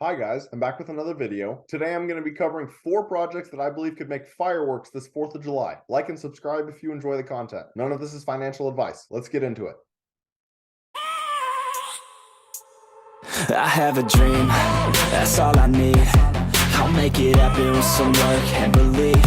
Hi guys, I'm back with another video. Today I'm going to be covering 4 projects that I believe could make fireworks this 4th of July. Like and subscribe if you enjoy the content. None of this is financial advice. Let's get into it. I have a dream, that's all I need. I'll make it happen with some work and belief.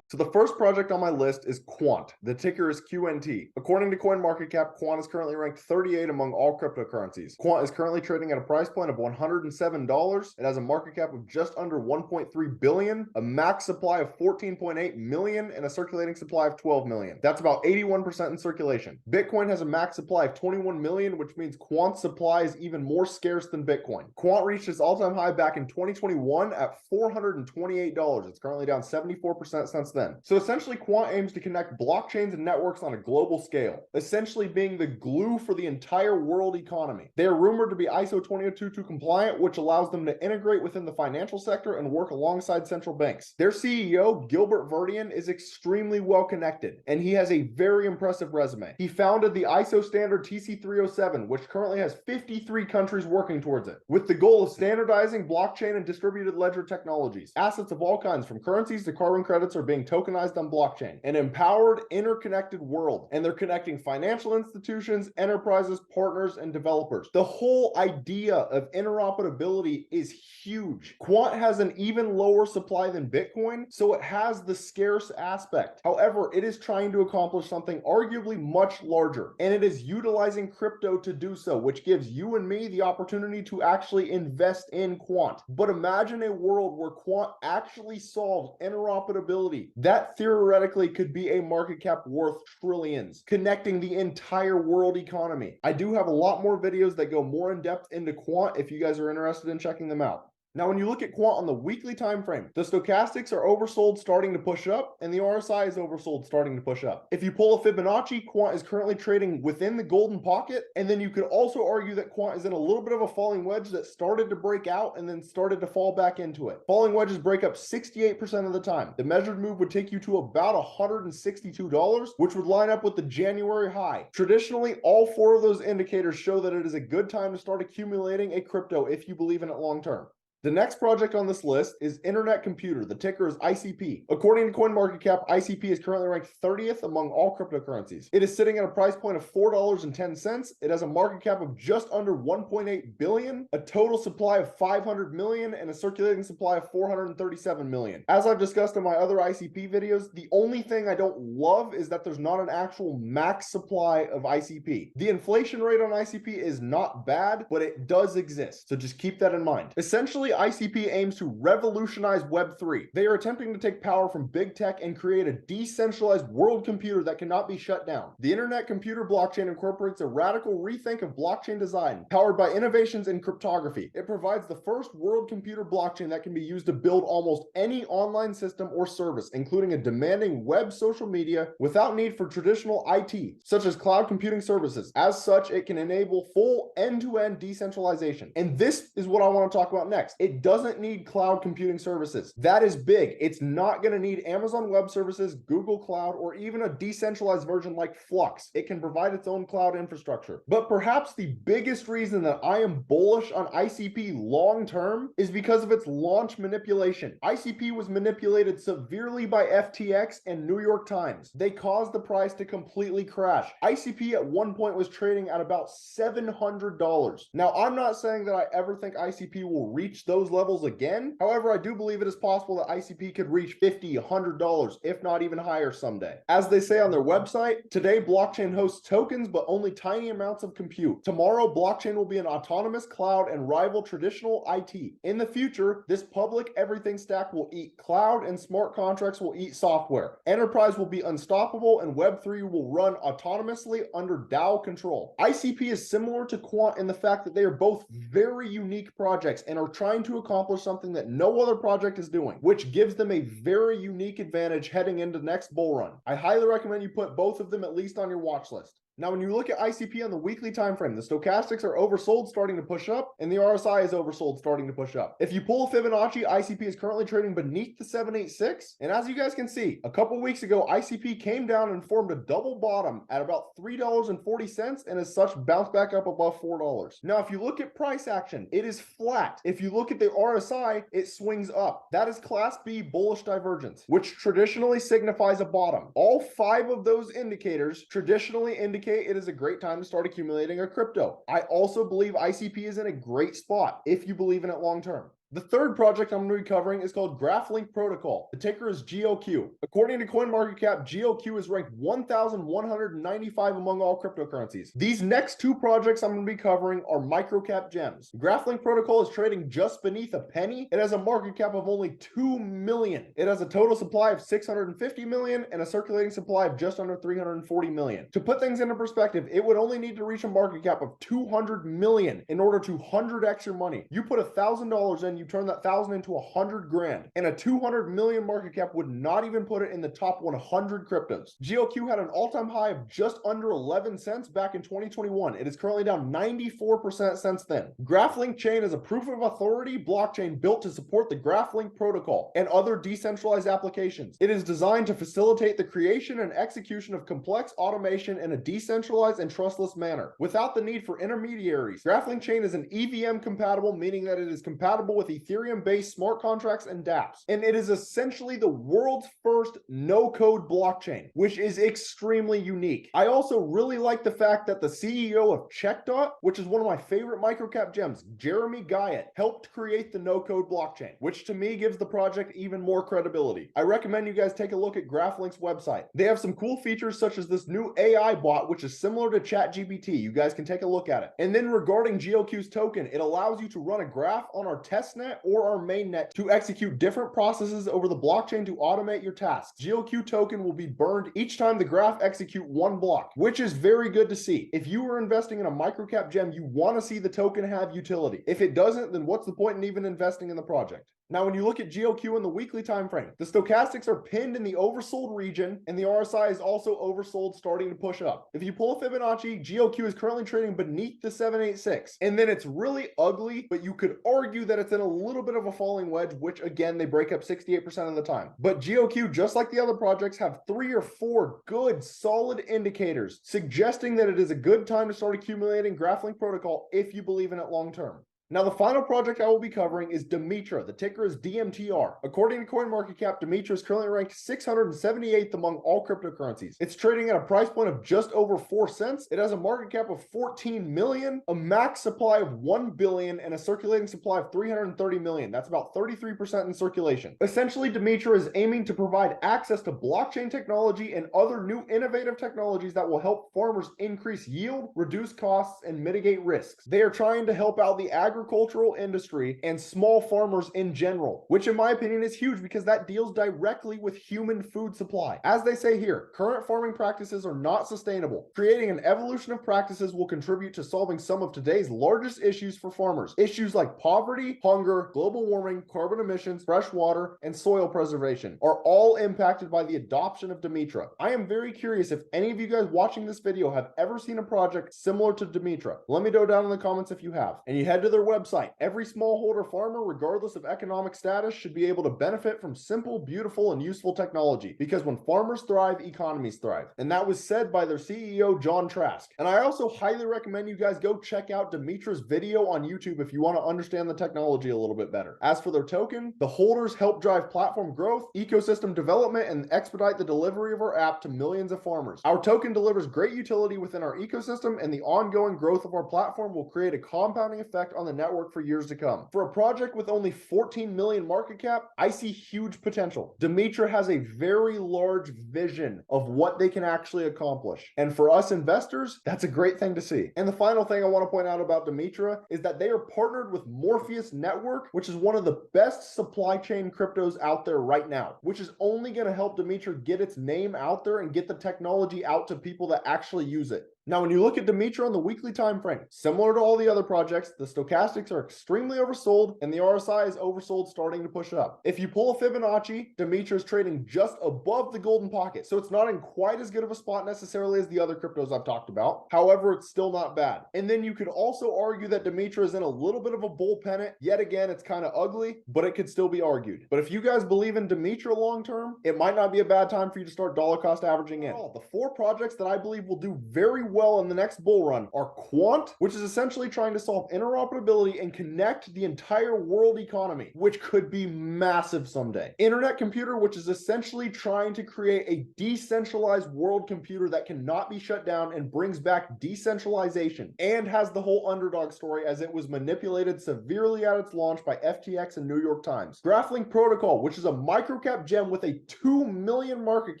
So the first project on my list is Quant. The ticker is QNT. According to CoinMarketCap, Quant is currently ranked 38 among all cryptocurrencies. Quant is currently trading at a price point of $107. It has a market cap of just under 1.3 billion, a max supply of 14.8 million, and a circulating supply of 12 million. That's about 81% in circulation. Bitcoin has a max supply of 21 million, which means Quant's supply is even more scarce than Bitcoin. Quant reached its all-time high back in 2021 at $428. It's currently down 74% since then. So essentially, Quant aims to connect blockchains and networks on a global scale, essentially being the glue for the entire world economy. They are rumored to be ISO 20022 compliant, which allows them to integrate within the financial sector and work alongside central banks. Their CEO, Gilbert Verdian, is extremely well connected, and he has a very impressive resume. He founded the ISO standard TC307, which currently has 53 countries working towards it, with the goal of standardizing blockchain and distributed ledger technologies. Assets of all kinds, from currencies to carbon credits, are being tokenized on blockchain, an empowered, interconnected world, and they're connecting financial institutions, enterprises, partners, and developers. The whole idea of interoperability is huge. Quant has an even lower supply than Bitcoin, so it has the scarce aspect. However, it is trying to accomplish something arguably much larger, and it is utilizing crypto to do so, which gives you and me the opportunity to actually invest in Quant. But imagine a world where Quant actually solves interoperability. That theoretically could be a market cap worth trillions, connecting the entire world economy. I do have a lot more videos that go more in depth into Quant if you guys are interested in checking them out. Now, when you look at Quant on the weekly time frame, the stochastics are oversold starting to push up, and the RSI is oversold starting to push up. If you pull a Fibonacci, Quant is currently trading within the golden pocket, and then you could also argue that Quant is in a little bit of a falling wedge that started to break out and then started to fall back into it. Falling wedges break up 68% of the time. The measured move would take you to about $162, which would line up with the January high. Traditionally, all 4 of those indicators show that it is a good time to start accumulating a crypto if you believe in it long term. The next project on this list is Internet Computer. The ticker is ICP. According to CoinMarketCap, ICP is currently ranked 30th among all cryptocurrencies. It is sitting at a price point of $4.10. It has a market cap of just under 1.8 billion, a total supply of 500 million, and a circulating supply of 437 million. As I've discussed in my other ICP videos, the only thing I don't love is that there's not an actual max supply of ICP. The inflation rate on ICP is not bad, but it does exist. So just keep that in mind. Essentially, ICP aims to revolutionize Web3. They are attempting to take power from big tech and create a decentralized world computer that cannot be shut down. The Internet Computer blockchain incorporates a radical rethink of blockchain design, powered by innovations in cryptography. It provides the first world computer blockchain that can be used to build almost any online system or service, including a demanding web social media, without need for traditional IT, such as cloud computing services. As such, it can enable full end-to-end decentralization. And this is what I want to talk about next. It doesn't need cloud computing services. That is big. It's not going to need Amazon Web Services, Google Cloud, or even a decentralized version like Flux. It can provide its own cloud infrastructure. But perhaps the biggest reason that I am bullish on ICP long term is because of its launch manipulation. ICP was manipulated severely by FTX and New York Times. They caused the price to completely crash. ICP at one point was trading at about $700. Now, I'm not saying that I ever think ICP will reach those levels again. However, I do believe it is possible that ICP could reach $50, $100, if not even higher someday. As they say on their website, today blockchain hosts tokens, but only tiny amounts of compute. Tomorrow, blockchain will be an autonomous cloud and rival traditional IT. In the future, this public everything stack will eat cloud and smart contracts will eat software. Enterprise will be unstoppable and Web3 will run autonomously under DAO control. ICP is similar to Quant in the fact that they are both very unique projects and are trying to accomplish something that no other project is doing, which gives them a very unique advantage heading into the next bull run. I highly recommend you put both of them at least on your watch list. Now, when you look at ICP on the weekly time frame, the stochastics are oversold starting to push up, and the RSI is oversold starting to push up. If you pull a Fibonacci, ICP is currently trading beneath the 786, and as you guys can see, a couple weeks ago, ICP came down and formed a double bottom at about $3.40, and as such, bounced back up above $4. Now, if you look at price action, it is flat. If you look at the RSI, it swings up. That is Class B bullish divergence, which traditionally signifies a bottom. All 5 of those indicators traditionally indicate it is a great time to start accumulating a crypto. I also believe ICP is in a great spot if you believe in it long term. The third project I'm going to be covering is called Graphlinq Protocol. The ticker is GLQ. According to CoinMarketCap, GLQ is ranked 1,195 among all cryptocurrencies. These next 2 projects I'm going to be covering are microcap gems. Graphlinq Protocol is trading just beneath a penny. It has a market cap of only 2 million. It has a total supply of 650 million and a circulating supply of just under 340 million. To put things into perspective, it would only need to reach a market cap of 200 million in order to 100x your money. You put $1,000 in, you turn that 1,000 into 100 grand, and a 200 million market cap would not even put it in the top 100 cryptos. GLQ had an all-time high of just under 11 cents back in 2021. It is currently down 94% since then. Graphlink chain is a proof of authority blockchain built to support the Graphlinq protocol and other decentralized applications. It is designed to facilitate the creation and execution of complex automation in a decentralized and trustless manner without the need for intermediaries. Graphlinq chain is an EVM compatible, meaning that it is compatible with Ethereum-based smart contracts and dApps. And it is essentially the world's first no-code blockchain, which is extremely unique. I also really like the fact that the CEO of Checkdot, which is one of my favorite microcap gems, Jeremy Guyett, helped create the no-code blockchain, which to me gives the project even more credibility. I recommend you guys take a look at Graphlink's website. They have some cool features such as this new AI bot, which is similar to ChatGPT. You guys can take a look at it. And then regarding GLQ's token, it allows you to run a graph on our testnet or our mainnet to execute different processes over the blockchain to automate your tasks. GLQ token will be burned each time the graph execute one block, which is very good to see. If you are investing in a microcap gem, you want to see the token have utility. If it doesn't, then what's the point in even investing in the project? Now, when you look at GLQ in the weekly time frame, the stochastics are pinned in the oversold region, and the RSI is also oversold, starting to push up. If you pull a Fibonacci, GLQ is currently trading beneath the 786, and then it's really ugly, but you could argue that it's in a little bit of a falling wedge, which again, they break up 68% of the time. But GLQ, just like the other projects, have 3 or 4 good, solid indicators suggesting that it is a good time to start accumulating Graphlinq protocol if you believe in it long term. Now, the final project I will be covering is Dimitra. The ticker is DMTR. According to CoinMarketCap, Dimitra is currently ranked 678th among all cryptocurrencies. It's trading at a price point of just over 4 cents. It has a market cap of 14 million, a max supply of 1 billion, and a circulating supply of 330 million. That's about 33% in circulation. Essentially, Dimitra is aiming to provide access to blockchain technology and other new innovative technologies that will help farmers increase yield, reduce costs, and mitigate risks. They are trying to help out the agricultural industry and small farmers in general, which in my opinion is huge because that deals directly with human food supply. As they say here, current farming practices are not sustainable. Creating an evolution of practices will contribute to solving some of today's largest issues for farmers. Issues like poverty, hunger, global warming, carbon emissions, fresh water, and soil preservation are all impacted by the adoption of Dimitra. I am very curious if any of you guys watching this video have ever seen a project similar to Dimitra. Let me know down in the comments if you have. And you head to their website. Every smallholder farmer, regardless of economic status, should be able to benefit from simple, beautiful, and useful technology, because when farmers thrive, economies thrive. And that was said by their CEO, John Trask. And I also highly recommend you guys go check out Dimitra's video on YouTube if you want to understand the technology a little bit better. As for their token, the holders help drive platform growth, ecosystem development, and expedite the delivery of our app to millions of farmers. Our token delivers great utility within our ecosystem, and the ongoing growth of our platform will create a compounding effect on the network for years to come. For a project with only 14 million market cap, I see huge potential. Dimitra has a very large vision of what they can actually accomplish. And for us investors, that's a great thing to see. And the final thing I want to point out about Dimitra is that they are partnered with Morpheus Network, which is one of the best supply chain cryptos out there right now, which is only going to help Dimitra get its name out there and get the technology out to people that actually use it. Now, when you look at Dimitra on the weekly time frame, similar to all the other projects, the stochastics are extremely oversold and the RSI is oversold, starting to push up. If you pull a Fibonacci, Dimitra is trading just above the golden pocket, so it's not in quite as good of a spot necessarily as the other cryptos I've talked about. However, it's still not bad. And then you could also argue that Dimitra is in a little bit of a bull pennant. Yet again, it's kind of ugly, but it could still be argued. But if you guys believe in Dimitra long term, it might not be a bad time for you to start dollar cost averaging in. The 4 projects that I believe will do very well in the next bull run are Quant, which is essentially trying to solve interoperability and connect the entire world economy, which could be massive someday. Internet Computer, which is essentially trying to create a decentralized world computer that cannot be shut down and brings back decentralization, and has the whole underdog story as it was manipulated severely at its launch by FTX and New York Times. Graphlinq Protocol, which is a microcap gem with a 2 million market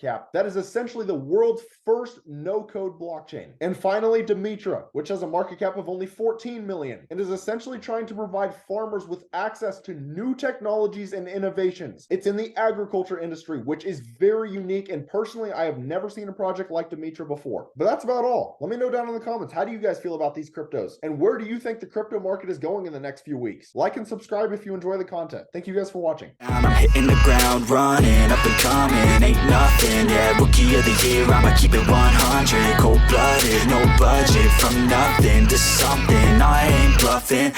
cap that is essentially the world's first no-code blockchain. And finally, Dimitra, which has a market cap of only 14 million and is essentially trying to provide farmers with access to new technologies and innovations. It's in the agriculture industry, which is very unique, and personally, I have never seen a project like Dimitra before. But that's about all. Let me know down in the comments, how do you guys feel about these cryptos? And where do you think the crypto market is going in the next few weeks? Like and subscribe if you enjoy the content. Thank you guys for watching. I'm hitting the ground running, up and coming, ain't nothing, yeah, rookie of the year, I'ma keep it 100, cold-blooded, no budget, from nothing to something, I ain't bluffing.